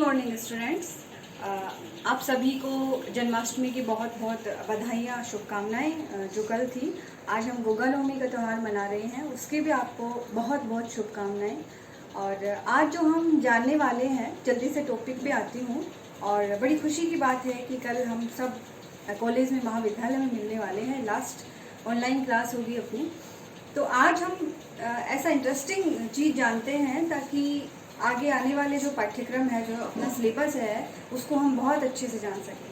Morning students. आप सभी को जन्माष्टमी की बहुत बहुत बधाइयाँ, शुभकामनाएं। जो कल थी, आज हम गोगानवमी का त्यौहार मना रहे हैं, उसकी भी आपको बहुत बहुत शुभकामनाएं। और आज जो हम जानने वाले हैं, जल्दी से टॉपिक पे आती हूँ। और बड़ी खुशी की बात है कि कल हम सब कॉलेज में, महाविद्यालय में मिलने वाले हैं। लास्ट ऑनलाइन क्लास होगी अपनी। तो आज हम ऐसा इंटरेस्टिंग चीज़ जानते हैं ताकि आगे आने वाले जो पाठ्यक्रम है, जो अपना सिलेबस है, उसको हम बहुत अच्छे से जान सकें।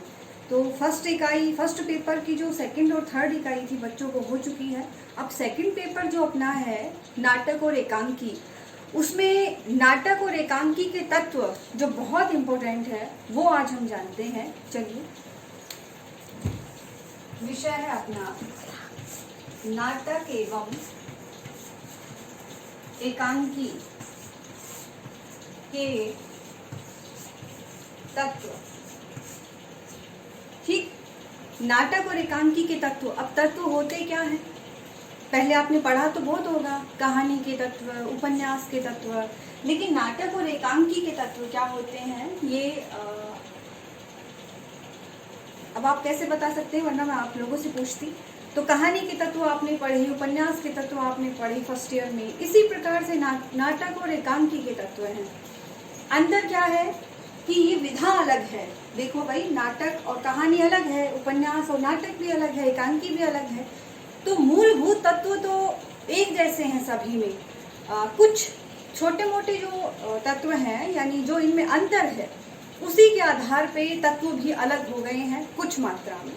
तो फर्स्ट पेपर की जो सेकंड और थर्ड इकाई थी बच्चों को हो चुकी है। अब सेकंड पेपर जो अपना है, नाटक और एकांकी, उसमें नाटक और एकांकी के तत्व जो बहुत इम्पोर्टेंट है वो आज हम जानते हैं। चलिए, विषय है अपना नाटक एवं एकांकी के तत्व। ठीक, नाटक और एकांकी के तत्व। अब तत्व होते क्या हैं? पहले आपने पढ़ा तो बहुत होगा, कहानी के तत्व, उपन्यास के तत्व। लेकिन नाटक और एकांकी के तत्व क्या होते हैं, ये अब आप कैसे बता सकते हैं, वरना मैं आप लोगों से पूछती। तो कहानी के तत्व आपने पढ़े, उपन्यास के तत्व आपने पढ़े फर्स्ट ईयर में। इसी प्रकार से नाटक और एकांकी के तत्व हैं। अंतर क्या है कि ये विधा अलग है। देखो भाई, नाटक और कहानी अलग है, उपन्यास और नाटक भी अलग है, एकांकी भी अलग है। तो मूलभूत तत्व तो एक जैसे हैं सभी में। कुछ छोटे मोटे जो तत्व हैं, यानी जो इनमें अंतर है, उसी के आधार पे तत्व भी अलग हो गए हैं कुछ मात्रा में।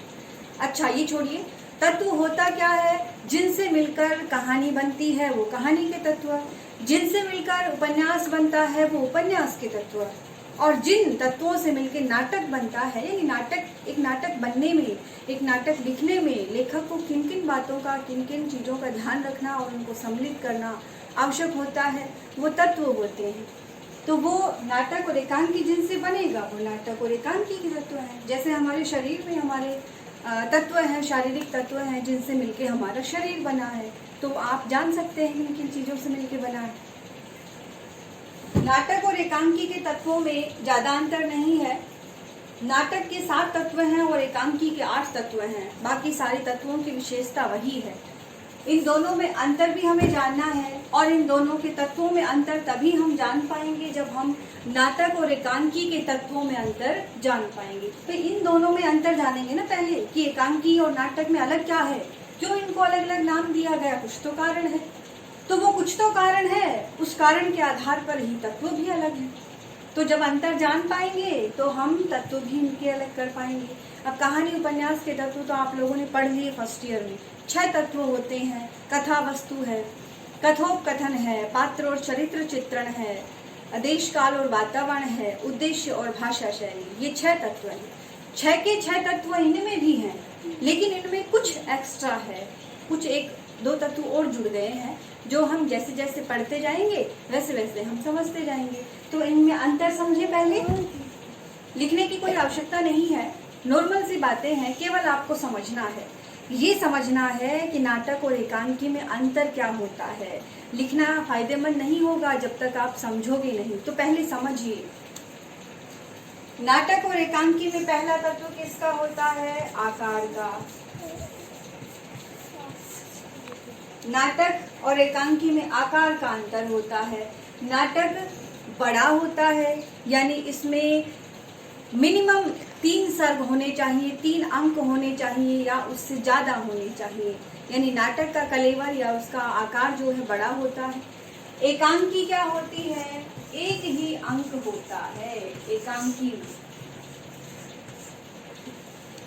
अच्छा, ये छोड़िए, तत्व होता क्या है? जिनसे मिलकर कहानी बनती है वो कहानी के तत्व, जिनसे मिलकर उपन्यास बनता है वो उपन्यास के तत्व, और जिन तत्वों से मिलकर नाटक बनता है, यानी एक नाटक बनने में, एक नाटक लिखने में लेखक को किन किन बातों का, किन किन चीज़ों का ध्यान रखना और उनको सम्मिलित करना आवश्यक होता है, वो तत्व होते हैं। तो वो नाटक और एकांकी जिनसे बनेगा वो नाटक और एकांकी के तत्व हैं। जैसे हमारे शरीर में हमारे तत्व हैं, शारीरिक तत्व हैं, जिनसे मिलके हमारा शरीर बना है। तो आप जान सकते हैं किन किन चीज़ों से मिलके बना है। नाटक और एकांकी के तत्वों में ज़्यादा अंतर नहीं है। नाटक के 7 तत्व हैं और एकांकी के 8 तत्व हैं। बाकी सारे तत्वों की विशेषता वही है। इन दोनों में अंतर भी हमें जानना है, और इन दोनों के तत्वों में अंतर तभी हम जान पाएंगे जब हम नाटक और एकांकी के तत्वों में अंतर जान पाएंगे। तो इन दोनों में अंतर जानेंगे ना पहले, कि एकांकी और नाटक में अलग क्या है, क्यों इनको अलग अलग नाम दिया गया। कुछ तो कारण है, तो वो कुछ तो कारण है, उस कारण के आधार पर ही तत्व भी अलग है। तो जब अंतर जान पाएंगे तो हम तत्व भी इनके अलग कर पाएंगे। अब कहानी उपन्यास के तत्व तो आप लोगों ने पढ़ लिए फर्स्ट ईयर में। 6 तत्व होते हैं। कथा वस्तु है, कथोपकथन है, पात्र और चरित्र चित्रण है, देश काल और वातावरण है, उद्देश्य और भाषा शैली। ये 6 तत्व हैं। 6 के 6 तत्व इनमें भी हैं, लेकिन इनमें कुछ एक्स्ट्रा है, कुछ 1-2 तत्व और जुड़ गए हैं, जो हम जैसे जैसे पढ़ते जाएंगे वैसे वैसे हम समझते जाएंगे। तो इनमें अंतर समझे पहले। लिखने की कोई आवश्यकता नहीं है, नॉर्मल सी बातें हैं, केवल आपको समझना है। ये समझना है कि नाटक और एकांकी में अंतर क्या होता है। लिखना फायदेमंद नहीं होगा जब तक आप समझोगे नहीं। तो पहले समझिए। नाटक और एकांकी में पहला तत्व किसका होता है? आकार का। नाटक और एकांकी में आकार का अंतर होता है। नाटक बड़ा होता है, यानी इसमें मिनिमम 3 सर्ग होने चाहिए, 3 अंक होने चाहिए या उससे ज़्यादा होने चाहिए। यानी नाटक का कलेवर या उसका आकार जो है बड़ा होता है। एकांकी क्या होती है? एक ही अंक होता है।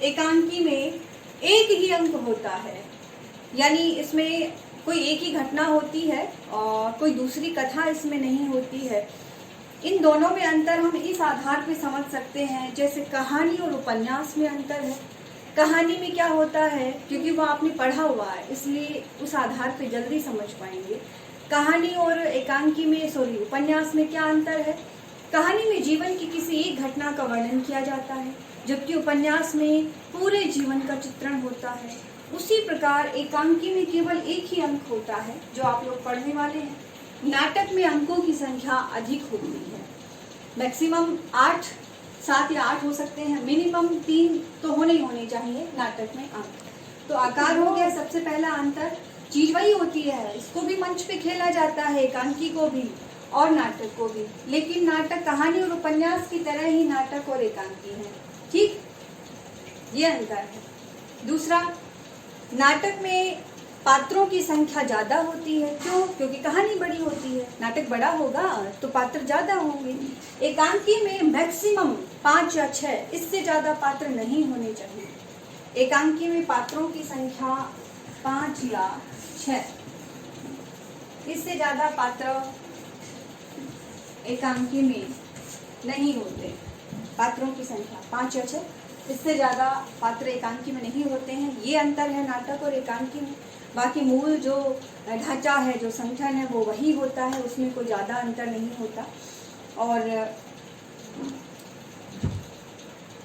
एकांकी में एक ही अंक होता है, यानी इसमें कोई एक ही घटना होती है और कोई दूसरी कथा इसमें नहीं होती है। इन दोनों में अंतर हम इस आधार पे समझ सकते हैं, जैसे कहानी और उपन्यास में अंतर है। कहानी में क्या होता है, क्योंकि वो आपने पढ़ा हुआ है, इसलिए उस आधार पे जल्दी समझ पाएंगे। कहानी और एकांकी में, उपन्यास में क्या अंतर है? कहानी में जीवन की किसी एक घटना का वर्णन किया जाता है, जबकि उपन्यास में पूरे जीवन का चित्रण होता है। उसी प्रकार एकांकी में केवल एक ही अंक होता है, जो आप लोग पढ़ने वाले हैं। नाटक में अंकों की संख्या अधिक होती है। मैक्सिमम 8, 7 या 8 हो सकते हैं, मिनिमम 3 तो होने चाहिए नाटक में अंक। तो आकार हो गया सबसे पहला अंतर। चीज वही होती है, इसको भी मंच पे खेला जाता है, एकांकी को भी और नाटक को भी, लेकिन नाटक कहानी और उपन्यास की तरह ही नाटक और एकांकी है। ठीक, ये अंतर है। दूसरा, नाटक में पात्रों की संख्या ज्यादा होती है। क्यों? क्योंकि कहानी बड़ी होती है, नाटक बड़ा होगा तो पात्र ज्यादा होंगे। एकांकी में मैक्सिमम 5 या 6, इससे ज्यादा पात्र नहीं होने चाहिए। एकांकी में पात्रों की संख्या 5 या 6, इससे ज्यादा पात्र एकांकी में नहीं होते। पात्रों की संख्या 5 या 6, इससे ज्यादा पात्र एकांकी में नहीं होते हैं। ये अंतर है नाटक और एकांकी में। बाकी मूल जो ढांचा है, जो संगठन है, वो वही होता है, उसमें कोई ज्यादा अंतर नहीं होता। और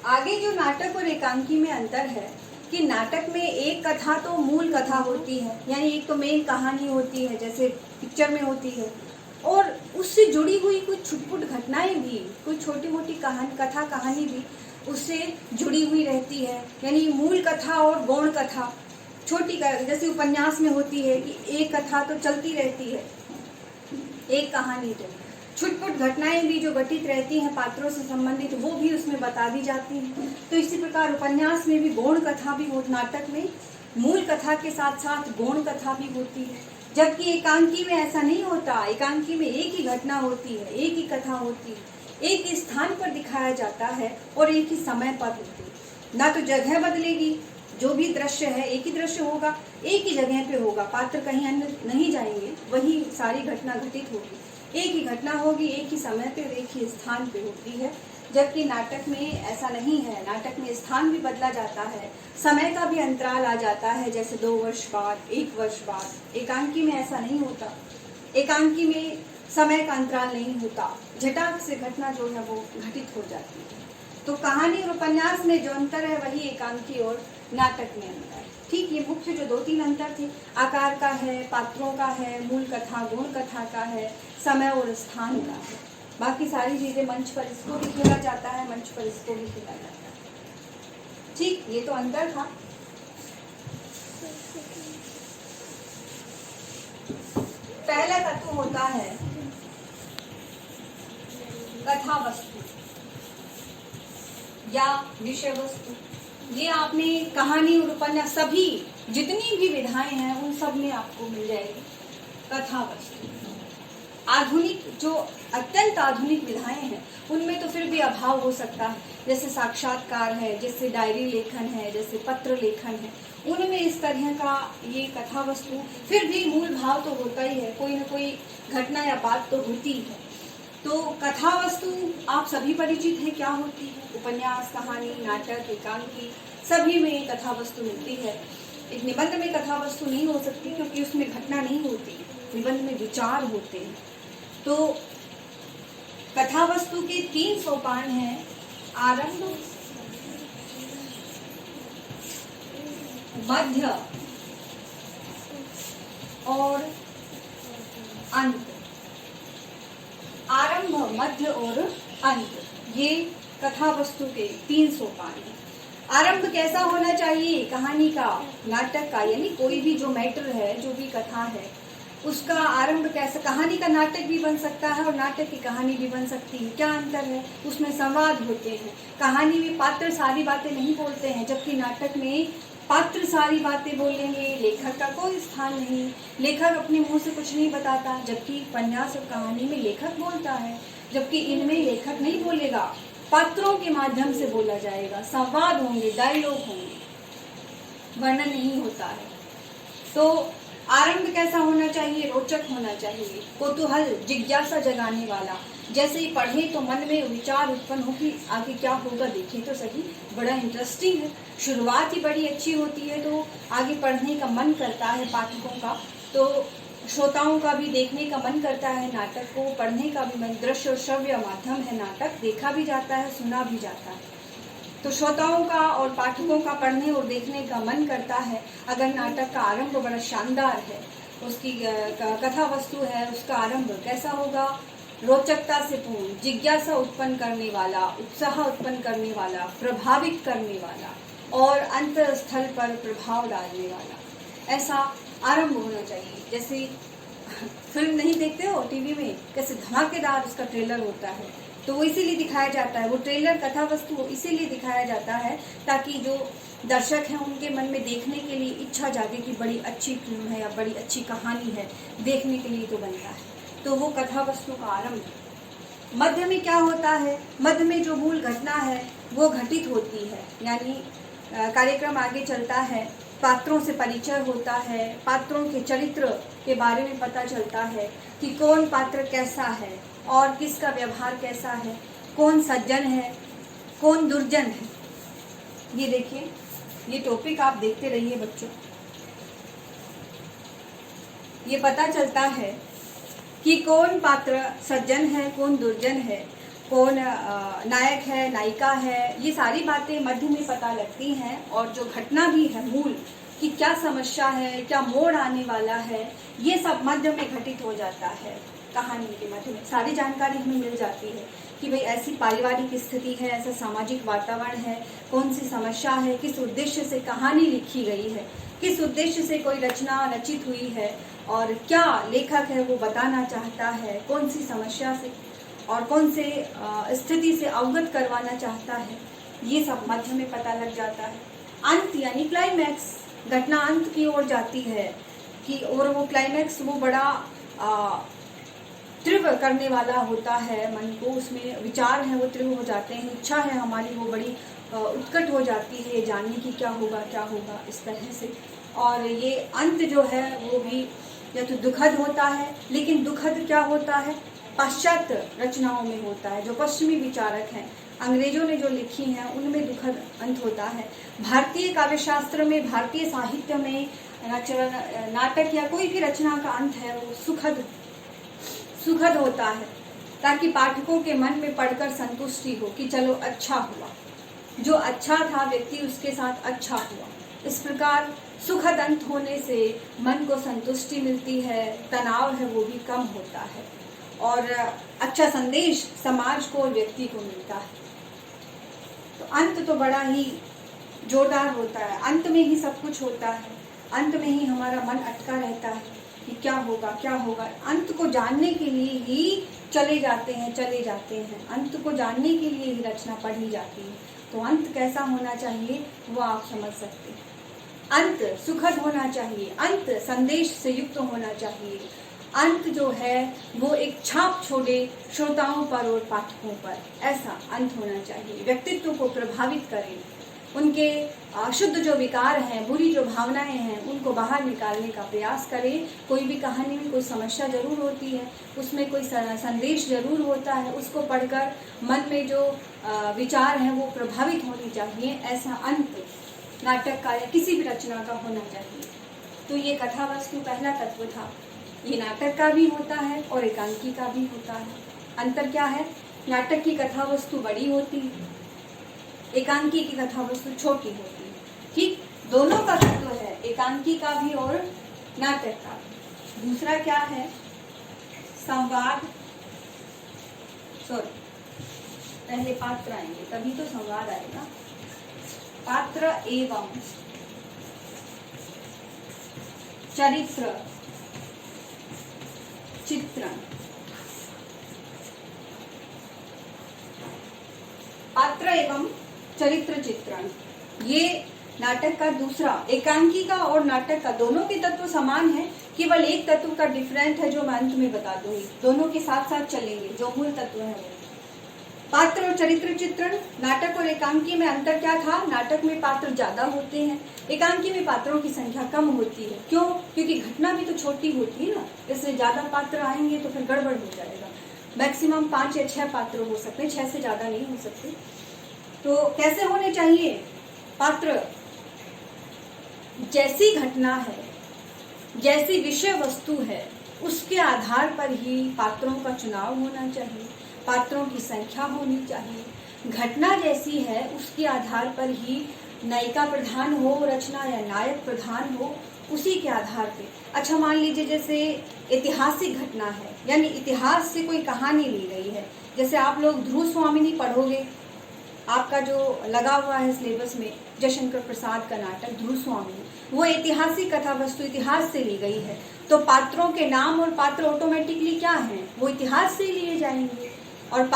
आगे जो नाटक और एकांकी में अंतर है कि नाटक में एक कथा तो मूल कथा होती है, यानी एक तो मेन कहानी होती है जैसे पिक्चर में होती है, और उससे जुड़ी हुई कुछ छुटपुट घटनाएं भी, कुछ छोटी मोटी कहानी भी उससे जुड़ी हुई रहती है। यानी मूल कथा और गौण कथा, छोटी जैसे उपन्यास में होती है कि एक कथा तो चलती रहती है, एक कहानी, तो छुटपुट घटनाएं भी जो घटित रहती हैं पात्रों से संबंधित, वो भी उसमें बता दी जाती हैं। तो इसी प्रकार उपन्यास में भी गौण कथा भी हो, नाटक में मूल कथा के साथ साथ गौण कथा भी होती है, जबकि एकांकी में ऐसा नहीं होता। एकांकी में एक ही घटना होती है, एक ही कथा होती है, एक ही स्थान पर दिखाया जाता है और एक ही समय पर होती है। ना तो जगह बदलेगी, जो भी दृश्य है एक ही दृश्य होगा, एक ही जगह पे होगा, पात्र कहीं अन्य नहीं जाएंगे, वही सारी घटना घटित होगी, एक ही घटना होगी, एक ही समय पे, एक ही स्थान पे होती है। जबकि नाटक में ऐसा नहीं है। नाटक में स्थान भी बदला जाता है, समय का भी अंतराल आ जाता है, जैसे 2 वर्ष बाद, 1 वर्ष बाद। एकांकी में ऐसा नहीं होता। एकांकी में समय का अंतराल नहीं होता, झटाक से घटना जो है वो घटित हो जाती है। तो कहानी और उपन्यास में जो अंतर है वही एकांकी और नाटक में अंतर है। ठीक, ये मुख्य जो 2-3 अंतर थे, आकार का है, पात्रों का है, मूल कथा गौण कथा का है, समय और स्थान का है। बाकी सारी चीजें मंच पर इसको भी खेला जाता है, मंच पर इसको भी खेला जाता है। ठीक, ये तो अंतर था। पहला तत्व होता है कथा वस्तु या विषय वस्तु। ये आपने कहानी और उपन्यास सभी जितनी भी विधाएं हैं उन सब में आपको मिल जाएगी कथा वस्तु। आधुनिक जो अत्यंत आधुनिक विधाएं हैं उनमें तो फिर भी अभाव हो सकता है, जैसे साक्षात्कार है, जैसे डायरी लेखन है, जैसे पत्र लेखन है, उनमें इस तरह का ये कथा वस्तु फिर भी मूल भाव तो होता ही है, कोई न कोई घटना या बात तो होती है। तो कथा वस्तु आप सभी परिचित हैं क्या होती है। उपन्यास, कहानी, नाटक, एकांकी सभी में कथा वस्तु मिलती है। एक निबंध में कथा वस्तु नहीं हो सकती क्योंकि उसमें घटना नहीं होती, निबंध में विचार होते हैं। तो कथा वस्तु के 3 सोपान हैं, आरंभ, मध्य और अंत। आरंभ, मध्य और अंत, ये कथा वस्तु के 3 सोपान हैं। आरंभ कैसा होना चाहिए, कहानी का, नाटक का, यानी कोई भी जो मैटर है, जो भी कथा है, उसका आरंभ कैसा। कहानी का नाटक भी बन सकता है और नाटक की कहानी भी बन सकती है। क्या अंतर है, उसमें संवाद होते हैं। कहानी में पात्र सारी बातें नहीं बोलते हैं, जबकि नाटक में पात्र सारी बातें बोलेंगे, लेखक का कोई स्थान नहीं, लेखक अपने मुंह से कुछ नहीं बताता, जबकि उपन्यास और कहानी में लेखक बोलता है, जबकि इनमें लेखक नहीं बोलेगा, पात्रों के माध्यम से बोला जाएगा, संवाद होंगे, डायलॉग होंगे, वर्णन नहीं होता है। तो आरंभ कैसा होना चाहिए, रोचक होना चाहिए, कौतूहल, जिज्ञासा जगाने वाला, जैसे ही पढ़े तो मन में विचार उत्पन्न हो कि आगे क्या होगा, देखें तो सही, बड़ा इंटरेस्टिंग है। शुरुआत ही बड़ी अच्छी होती है तो आगे पढ़ने का मन करता है पाठकों का, तो श्रोताओं का भी देखने का मन करता है नाटक को, पढ़ने का भी मन। दृश्य और श्रव्य माध्यम है नाटक, देखा भी जाता है, सुना भी जाता है, तो श्रोताओं का और पाठकों का पढ़ने और देखने का मन करता है। अगर नाटक का आरंभ बड़ा शानदार है, उसकी कथा वस्तु है, उसका आरंभ कैसा होगा, रोचकता से पूर्ण, जिज्ञासा उत्पन्न करने वाला, उत्साह उत्पन्न करने वाला, प्रभावित करने वाला और अंतस्थल पर प्रभाव डालने वाला, ऐसा आरंभ होना चाहिए। जैसे फिल्म नहीं देखते हो टीवी में, कैसे धमाकेदार उसका ट्रेलर होता है, तो वो इसीलिए दिखाया जाता है, वो ट्रेलर कथा वस्तु इसीलिए दिखाया जाता है ताकि जो दर्शक हैं उनके मन में देखने के लिए इच्छा जागे कि बड़ी अच्छी फिल्म है या बड़ी अच्छी कहानी है, देखने के लिए तो बनता है। तो वो कथा वस्तु का आरंभ है। मध्य में क्या होता है? मध्य में जो मूल घटना है वो घटित होती है, यानी कार्यक्रम आगे चलता है, पात्रों से परिचय होता है, पात्रों के चरित्र के बारे में पता चलता है कि कौन पात्र कैसा है और किसका व्यवहार कैसा है, कौन सज्जन है, कौन दुर्जन है। ये देखिए, ये टॉपिक आप देखते रहिए बच्चों। ये पता चलता है कि कौन पात्र सज्जन है, कौन दुर्जन है, कौन नायक है, नायिका है, ये सारी बातें मध्य में पता लगती हैं। और जो घटना भी है मूल कि क्या समस्या है, क्या मोड़ आने वाला है, ये सब मध्य में घटित हो जाता है। कहानी के मध्य में सारी जानकारी हमें मिल जाती है कि भाई ऐसी पारिवारिक स्थिति है, ऐसा सामाजिक वातावरण है, कौन सी समस्या है, किस उद्देश्य से कहानी लिखी गई है, किस उद्देश्य से कोई रचना रचित हुई है और क्या लेखक है वो बताना चाहता है, कौन सी समस्या से और कौन से स्थिति से अवगत करवाना चाहता है, ये सब मध्य में पता लग जाता है। अंत यानी क्लाइमैक्स, घटना अंत की ओर जाती है कि और वो क्लाइमैक्स वो बड़ा तीव्र करने वाला होता है मन को, उसमें विचार है वो तीव्र हो जाते हैं, इच्छा है हमारी वो बड़ी उत्कट हो जाती है जानने की क्या होगा इस तरह से। और ये अंत जो है वो भी या तो दुखद होता है, लेकिन दुखद क्या होता है पाश्चात्य रचनाओं में होता है, जो पश्चिमी विचारक हैं, अंग्रेजों ने जो लिखी हैं उनमें दुखद अंत होता है। भारतीय काव्यशास्त्र में, भारतीय साहित्य में नाटक या कोई भी रचना का अंत है वो सुखद होता है, ताकि पाठकों के मन में पढ़कर संतुष्टि हो कि चलो अच्छा हुआ, जो अच्छा था व्यक्ति उसके साथ अच्छा हुआ। इस प्रकार सुखद अंत होने से मन को संतुष्टि मिलती है, तनाव है वो भी कम होता है और अच्छा संदेश समाज को और व्यक्ति को मिलता है। तो अंत तो बड़ा ही जोरदार होता है, अंत में ही सब कुछ होता है, अंत में ही हमारा मन अटका रहता है कि क्या होगा। अंत को जानने के लिए ही चले जाते हैं, अंत को जानने के लिए ही रचना पढ़ी जाती है। तो अंत कैसा होना चाहिए वो आप समझ सकते हैं। अंत सुखद होना चाहिए, अंत संदेश से युक्त होना चाहिए, अंत जो है वो एक छाप छोड़े श्रोताओं पर और पाठकों पर, ऐसा अंत होना चाहिए। व्यक्तित्व को प्रभावित करे, उनके अशुद्ध जो विकार हैं, बुरी जो भावनाएं हैं, उनको बाहर निकालने का प्रयास करें। कोई भी कहानी में कोई समस्या जरूर होती है, उसमें कोई संदेश जरूर होता है, उसको पढ़कर मन में जो विचार हैं वो प्रभावित होनी चाहिए। ऐसा अंत नाटक का या किसी भी रचना का होना चाहिए। तो ये कथा वस्तु पहला तत्व था। ये नाटक का भी होता है और एकांकी का भी होता है। अंतर क्या है? नाटक की कथा वस्तु बड़ी होती है, एकांकी की कथा वस्तु छोटी होती है। ठीक, दोनों का तत्व है, एकांकी का भी और नाटक का भी। दूसरा क्या है? संवाद, पहले पात्र आएंगे तभी तो संवाद आएगा। पात्र एवं चरित्र चित्रण। पात्र एवं चरित्र चित्रण ये नाटक का दूसरा, एकांकी का और नाटक का दोनों के तत्व समान है, केवल एक तत्व का डिफरेंट है जो मैं अंत में बता दूंगी। दोनों के साथ साथ चलेंगे, जो मूल तत्व है वो। पात्र और चरित्र चित्रण, नाटक और एकांकी में अंतर क्या था? नाटक में पात्र ज्यादा होते हैं, एकांकी में पात्रों की संख्या कम होती है। क्यों? क्योंकि घटना भी तो छोटी होती है ना, इसलिए ज्यादा पात्र आएंगे तो फिर गड़बड़ हो जाएगा। मैक्सिमम 5 या 6 पात्र हो सकते हैं, 6 से ज्यादा नहीं हो सकते। तो कैसे होने चाहिए पात्र? जैसी घटना है, जैसी विषय वस्तु है, उसके आधार पर ही पात्रों का चुनाव होना चाहिए, पात्रों की संख्या होनी चाहिए। घटना जैसी है उसके आधार पर ही नायिका प्रधान हो रचना या नायक प्रधान हो, उसी के आधार पे। अच्छा, मान लीजिए जैसे ऐतिहासिक घटना है, यानी इतिहास से कोई कहानी ली गई है। जैसे आप लोग ध्रुव स्वामिनी पढ़ोगे, आपका जो लगा हुआ है सिलेबस में जयशंकर प्रसाद का नाटक ध्रुव स्वामिनी, वो ऐतिहासिक कथा वस्तु इतिहास से ली गई है। तो पात्रों के नाम और पात्र ऑटोमेटिकली क्या हैं, वो इतिहास से ही लिए जाएंगे। और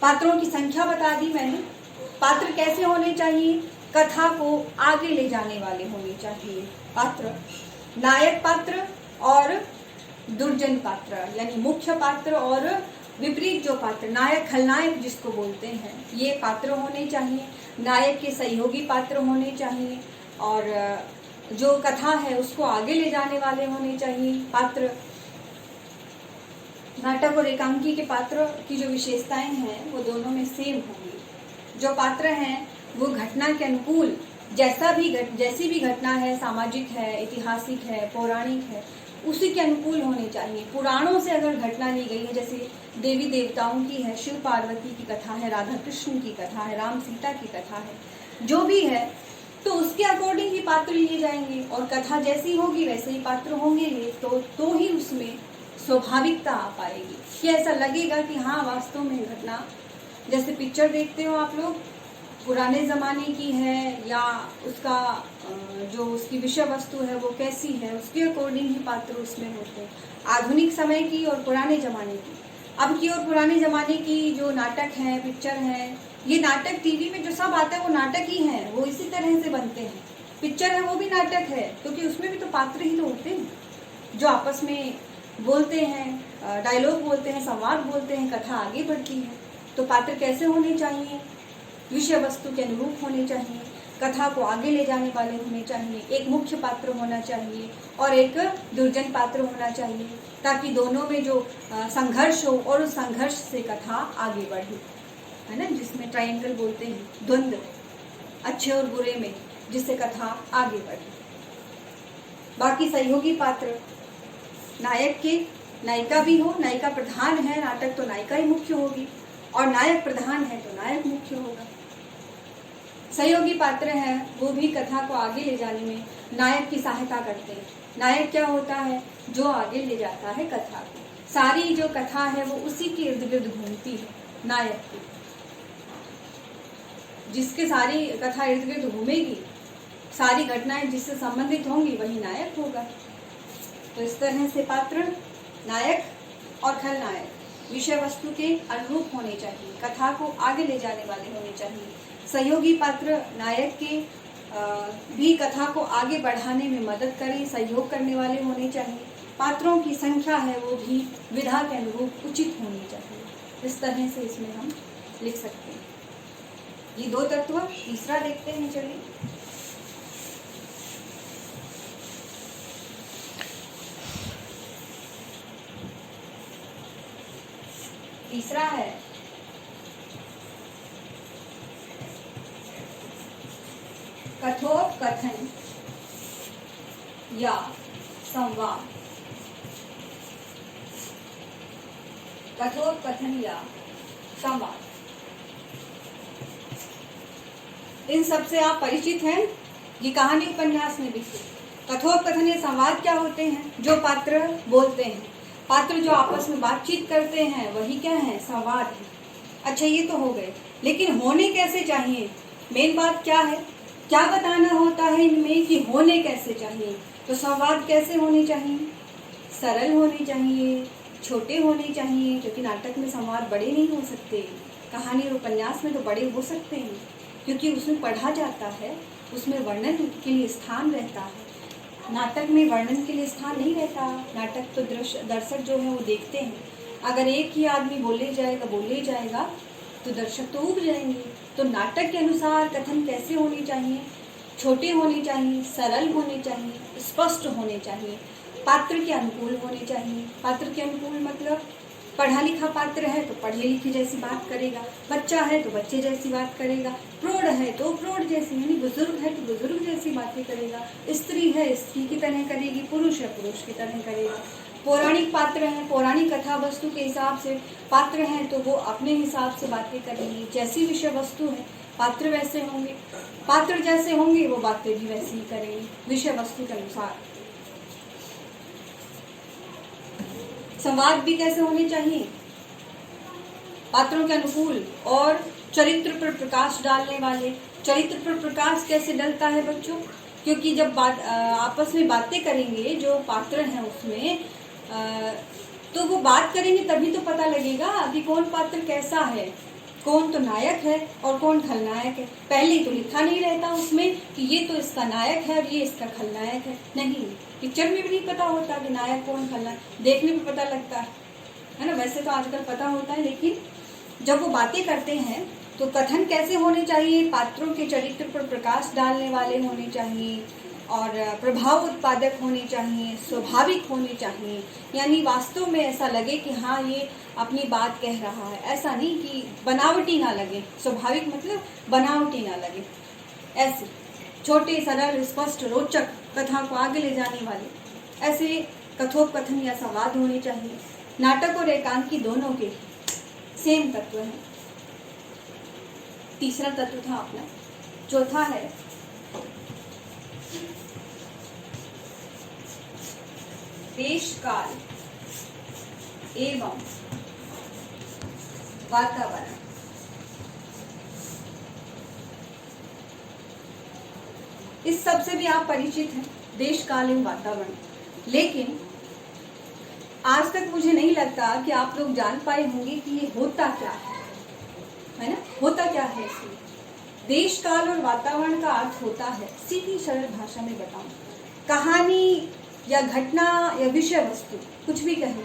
पात्रों की संख्या बता दी मैंने। पात्र कैसे होने चाहिए, कथा को आगे ले जाने वाले होने चाहिए पात्र। नायक पात्र और दुर्जन पात्र, यानी मुख्य पात्र और विपरीत जो पात्र, नायक खलनायक जिसको बोलते हैं, ये पात्र होने चाहिए। नायक के सहयोगी पात्र होने चाहिए और जो कथा है उसको आगे ले जाने वाले होने चाहिए पात्र। नाटक और एकांकी के पात्र की जो विशेषताएं हैं वो दोनों में सेम होंगी। जो पात्र हैं वो घटना के अनुकूल, जैसी भी घटना है, सामाजिक है, ऐतिहासिक है, पौराणिक है, उसी के अनुकूल होने चाहिए। पुराणों से अगर घटना ली गई है, जैसे देवी देवताओं की है, शिव पार्वती की कथा है, राधा कृष्ण की कथा है, राम सीता की कथा है, जो भी है, तो उसके अकॉर्डिंग ही पात्र लिए जाएंगे। और कथा जैसी होगी वैसे ही पात्र होंगे ये, तो ही उसमें स्वाभाविकता आ पाएगी कि ऐसा लगेगा कि हाँ वास्तव में घटना, जैसे पिक्चर देखते हो आप लोग, पुराने ज़माने की है या उसका जो उसकी विषय वस्तु है वो कैसी है, उसके अकॉर्डिंग ही पात्र उसमें होते हैं। आधुनिक समय की और पुराने ज़माने की, अब की और पुराने ज़माने की जो नाटक हैं, पिक्चर हैं, ये नाटक टीवी में जो सब आता है वो नाटक ही है, वो इसी तरह से बनते हैं। पिक्चर है वो भी नाटक है, क्योंकि उसमें भी तो पात्र ही तो होते हैं जो आपस में बोलते हैं, डायलॉग बोलते हैं, संवाद बोलते हैं, कथा आगे बढ़ती है। तो पात्र कैसे होने चाहिए, विषय वस्तु के अनुरूप होने चाहिए, कथा को आगे ले जाने वाले होने चाहिए, एक मुख्य पात्र होना चाहिए और एक दुर्जन पात्र होना चाहिए, ताकि दोनों में जो संघर्ष हो और उस संघर्ष से कथा आगे बढ़े, है ना, जिसमें ट्रायंगल बोलते हैं, द्वंद्व अच्छे और बुरे में, जिससे कथा आगे बढ़े। बाकी सहयोगी पात्र, नायक के नायिका भी हो, नायिका प्रधान है नाटक तो नायिका ही मुख्य होगी, और नायक प्रधान है तो नायक मुख्य होगा। सहयोगी पात्र हैं वो भी कथा को आगे ले जाने में नायक की सहायता करते हैं। नायक क्या होता है, जो आगे ले जाता है कथा को। सारी जो कथा है वो उसी के इर्द गिर्द घूमती है, नायक की। जिसके सारी कथा इर्द गिर्द घूमेगी, सारी घटनाएं जिससे संबंधित होंगी, वही नायक होगा। तो इस तरह से पात्र, नायक और खलनायक विषय वस्तु के अनुरूप होने चाहिए, कथा को आगे ले जाने वाले होने चाहिए। सहयोगी पात्र नायक के भी कथा को आगे बढ़ाने में मदद करें, सहयोग करने वाले होने चाहिए। पात्रों की संख्या है वो भी विधा के अनुरूप उचित होनी चाहिए। इस तरह से इसमें हम लिख सकते हैं। ये दो तत्व। तीसरा देखते हैं, चलिए। तीसरा है कथोपकथन या संवाद। कथोपकथन या संवाद, इन सब से आप परिचित हैं, ये कहानी उपन्यास में भी थी। कथोपकथन या संवाद क्या होते हैं, जो पात्र बोलते हैं, पात्र जो आपस में बातचीत करते हैं, वही क्या है, संवाद है। अच्छा, ये तो हो गए, लेकिन होने कैसे चाहिए, मेन बात क्या है, क्या बताना होता है इनमें कि होने कैसे चाहिए। तो संवाद कैसे होने चाहिए, सरल होने चाहिए, छोटे होने चाहिए, क्योंकि नाटक में संवाद बड़े नहीं हो सकते, कहानी और उपन्यास में तो बड़े हो सकते हैं, क्योंकि उसमें पढ़ा जाता है, उसमें वर्णन के लिए स्थान रहता है। नाटक में वर्णन के लिए स्थान नहीं रहता। नाटक तो दर्शक जो है वो देखते हैं। अगर एक ही आदमी बोले जाएगा तो दर्शक तो ऊब जाएंगे। तो नाटक के अनुसार कथन कैसे होने चाहिए, छोटे होने चाहिए, सरल होने चाहिए, स्पष्ट होने चाहिए, पात्र के अनुकूल होने चाहिए। पात्र के अनुकूल मतलब पढ़ा लिखा पात्र है तो पढ़े लिखे जैसी बात करेगा, बच्चा है तो बच्चे जैसी बात करेगा, प्रौढ़ है तो प्रौढ़ जैसी, यानी बुजुर्ग है तो बुजुर्ग जैसी बातें करेगा, स्त्री है स्त्री की तरह करेगी, पुरुष है पुरुष की तरह करेगा। पौराणिक पात्र हैं, पौराणिक कथा वस्तु के हिसाब से पात्र हैं तो वो अपने हिसाब से बातें करेंगे। जैसी विषय वस्तु है पात्र वैसे होंगे, पात्र जैसे होंगे वो बातें भी वैसे ही करेंगे विषय वस्तु के अनुसार। संवाद भी कैसे होने चाहिए, पात्रों के अनुकूल और चरित्र पर प्रकाश डालने वाले। चरित्र पर प्रकाश कैसे डलता है बच्चों, क्योंकि जब आपस में बातें करेंगे जो पात्र हैं उसमें तो वो बात करेंगे तभी तो पता लगेगा कि कौन पात्र कैसा है, कौन तो नायक है और कौन खलनायक है। पहले तो लिखा नहीं रहता उसमें कि ये तो इसका नायक है और ये इसका खलनायक है, नहीं, पिक्चर में भी नहीं पता होता कि नायक कौन खलनायक, देखने में पता लगता है ना। वैसे तो आजकल पता होता है, लेकिन जब वो बातें करते हैं तो कथन कैसे होने चाहिए, पात्रों के चरित्र पर प्रकाश डालने वाले होने चाहिए और प्रभाव उत्पादक होने चाहिए, स्वाभाविक होने चाहिए, यानी वास्तव में ऐसा लगे कि हाँ ये अपनी बात कह रहा है, ऐसा नहीं कि बनावटी ना लगे। स्वाभाविक मतलब बनावटी ना लगे। ऐसे छोटे सरल स्पष्ट रोचक कथा को आगे ले जाने वाले ऐसे कथोपकथन या संवाद होने चाहिए। नाटक और एकांकी दोनों के सेम तत्व हैं। तीसरा तत्व था अपना। चौथा है देश काल एवं वातावरण। इस सब से भी आप परिचित हैं, देश काल एवं वातावरण। लेकिन आज तक मुझे नहीं लगता कि आप लोग जान पाए होंगे कि ये होता क्या है ना, होता क्या है इसमें। देश काल और वातावरण का अर्थ होता है, सीधी सरल भाषा में बताऊं, कहानी या घटना या विषय वस्तु कुछ भी कहें,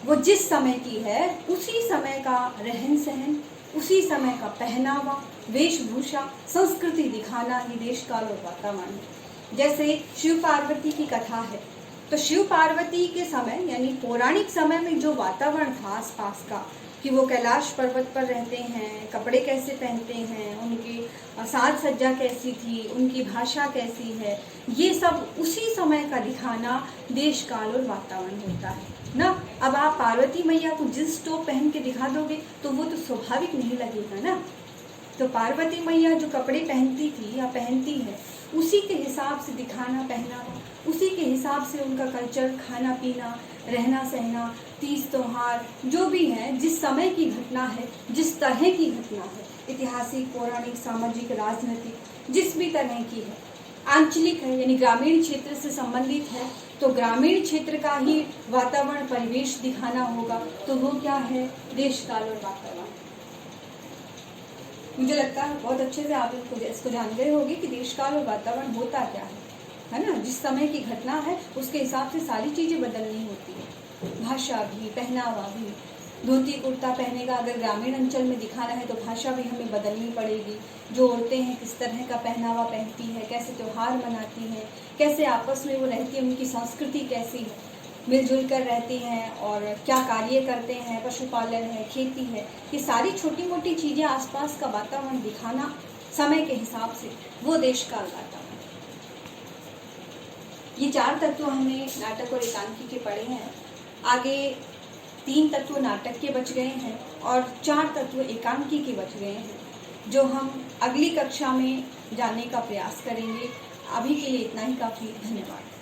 वो जिस समय की है उसी समय का रहन सहन, उसी समय का पहनावा, वेशभूषा, संस्कृति दिखाना ही देश काल और वातावरण है। जैसे शिव पार्वती की कथा है, तो शिव पार्वती के समय यानी पौराणिक समय में जो वातावरण था आसपास का, कि वो कैलाश पर्वत पर रहते हैं, कपड़े कैसे पहनते हैं, उनकी साज सज्जा कैसी थी, उनकी भाषा कैसी है, ये सब उसी समय का दिखाना देश काल और वातावरण होता है ना। अब आप पार्वती मैया को जींस टॉप पहन के दिखा दोगे तो वो तो स्वाभाविक नहीं लगेगा ना। तो पार्वती मैया जो कपड़े पहनती थी या पहनती है उसी के हिसाब से दिखाना पहनावा, उसी के हिसाब से उनका कल्चर, खाना पीना, रहना सहना, तीज त्योहार जो भी है, जिस समय की घटना है, जिस तरह की घटना है, ऐतिहासिक, पौराणिक, सामाजिक, राजनीतिक, जिस भी तरह की है, आंचलिक है यानी ग्रामीण क्षेत्र से संबंधित है तो ग्रामीण क्षेत्र का ही वातावरण परिवेश दिखाना होगा, तो वो क्या है, देश काल और वातावरण। मुझे लगता है बहुत अच्छे से आप इसको जान गए होंगे कि देश काल और वातावरण होता क्या है ना। जिस समय की घटना है उसके हिसाब से सारी चीजें बदलनी होती है, भाषा भी, पहनावा भी। धोती कुर्ता पहनेगा अगर ग्रामीण अंचल में दिखाना है तो भाषा भी हमें बदलनी पड़ेगी। जो औरतें हैं किस तरह का पहनावा पहनती है, कैसे त्योहार मनाती हैं, कैसे आपस में वो रहती है, उनकी संस्कृति कैसी है, मिलजुल कर रहती हैं और क्या कार्य करते हैं, पशुपालन है, खेती है, ये सारी छोटी मोटी चीज़ें आसपास का वातावरण दिखाना समय के हिसाब से, वो देश काल वातावरण। ये 4 तत्व हमने नाटक और एकांकी के पढ़े हैं। आगे 3 तत्व नाटक के बच गए हैं और 4 तत्व एकांकी के बच गए हैं, जो हम अगली कक्षा में जानने का प्रयास करेंगे। अभी के लिए इतना ही काफ़ी। धन्यवाद।